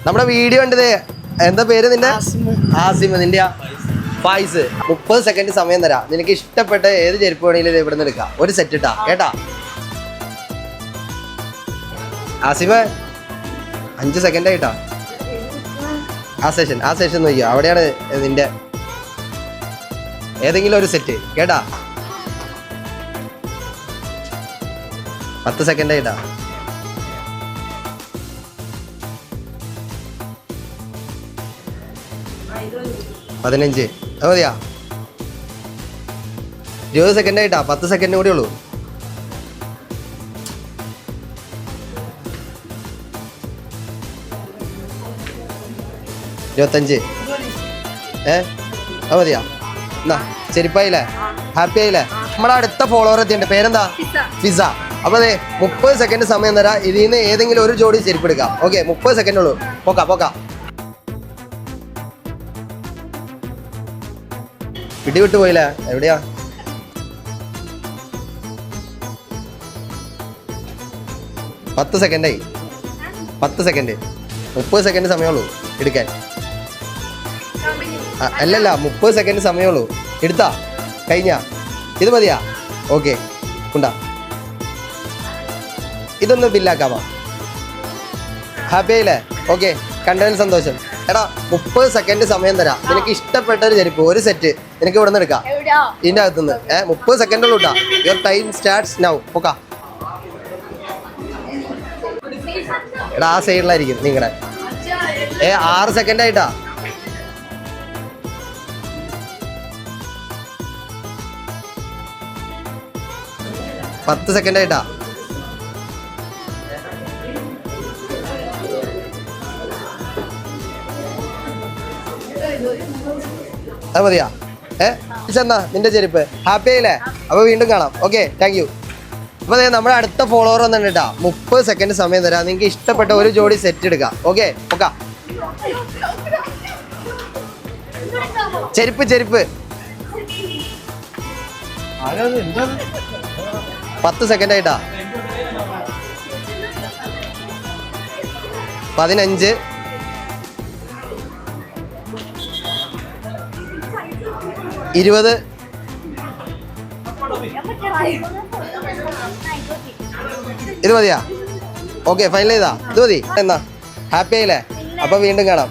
നമ്മുടെ വീഡിയോ ഉണ്ട്. എന്താ പേര് നിന്റെ? ആസിം. നിന്റെ ഫൈസ്. 30 സെക്കൻഡ് സമയം തരാം. നിനക്ക് ഇഷ്ടപ്പെട്ട ഏത് ചെരുപ്പ് വേണമെങ്കിലും ഇവിടെ നിന്ന് എടുക്കാം. ഒരു സെറ്റ് ഇട്ടാ കേട്ടാ. ആസിമ 5 സെക്കൻഡ് ആയിട്ടാ. ആ സെഷൻ നോക്കിയോ, അവിടെയാണ് നിന്റെ ഏതെങ്കിലും ഒരു സെറ്റ് കേട്ടാ. 10 സെക്കൻഡ് ആയിട്ടാ. 15. അത് മതിയാ. 20 സെക്കൻഡ് ആയിട്ടാ. 10 സെക്കൻഡ് കൂടെ ഉള്ളൂ. 25. അത് മതിയാ. എന്നാ ചെരുപ്പായില്ലേ? ഹാപ്പി ആയില്ലേ? നമ്മുടെ അടുത്ത ഫോളോവർ എത്തിയുണ്ട്. പേരെന്താ? ഫിസ. അപ്പൊ അതെ 30 സെക്കൻഡ് സമയം തരാം. ഇതിൽ നിന്ന് ഏതെങ്കിലും ഒരു ജോഡി ചെരുപ്പ് എടുക്കാം. ഓക്കെ, 30 സെക്കൻഡ് ഉള്ളൂ. പോക്കാ. പിടിവിട്ട് പോയില്ലേ? എവിടെയാ? പത്ത് സെക്കൻഡായി. 10 സെക്കൻഡ്. 30 സെക്കൻഡ് സമയമുള്ളൂ എടുക്കാൻ. അല്ലല്ല, 30 സെക്കൻഡ് സമയമുള്ളൂ. എടുത്താ കഴിഞ്ഞ. ഇത് മതിയാ? ഓക്കെ, ഉണ്ടാ. ഇതൊന്ന് ബില്ലാക്കാമോ? ഹാപ്പി ആയില്ലേ? ഓക്കെ, കണ്ടതിൽ സന്തോഷം. എടാ 30 സെക്കൻഡ് സമയം തരാം. നിനക്ക് ഇഷ്ടപ്പെട്ട ഒരു ചെരുപ്പ് ഒരു സെറ്റ് നിനക്ക് ഇവിടെ നിന്ന് എടുക്കാം. ഇതിൻ്റെ അകത്തുനിന്ന് 30 സെക്കൻഡ് ഉള്ളൂ. Your time starts now. പോക്കാ. എടാ ആ സൈഡിലായിരിക്കും നിങ്ങളുടെ. 6 സെക്കൻഡ് ആയിട്ടാ. 10 സെക്കൻഡ് ആയിട്ടാ. 'അത് മതിയാ? എന്നാ നിന്റെ ചെരുപ്പ്. ഹാപ്പി ആയില്ലേ? അപ്പൊ വീണ്ടും കാണാം. Okay, thank you. അപ്പൊ നമ്മുടെ അടുത്ത ഫോളോവർ വന്നിട്ട് കേട്ടാ. 30 സെക്കൻഡ് സമയം തരാം. നിങ്ങൾക്ക് ഇഷ്ടപ്പെട്ട ഒരു ജോഡി സെറ്റ് എടുക്കാം. ഓക്കെ, ഓക്കാ. ചെരുപ്പ് 10 സെക്കൻഡ് ആയിട്ടാ. 15. 20. ഇത് മതിയാ? ഓക്കെ, ഫൈനൽ ചെയ്താ? ഇത് മതി. എന്നാ ഹാപ്പി ആയില്ലേ? അപ്പൊ വീണ്ടും കാണാം.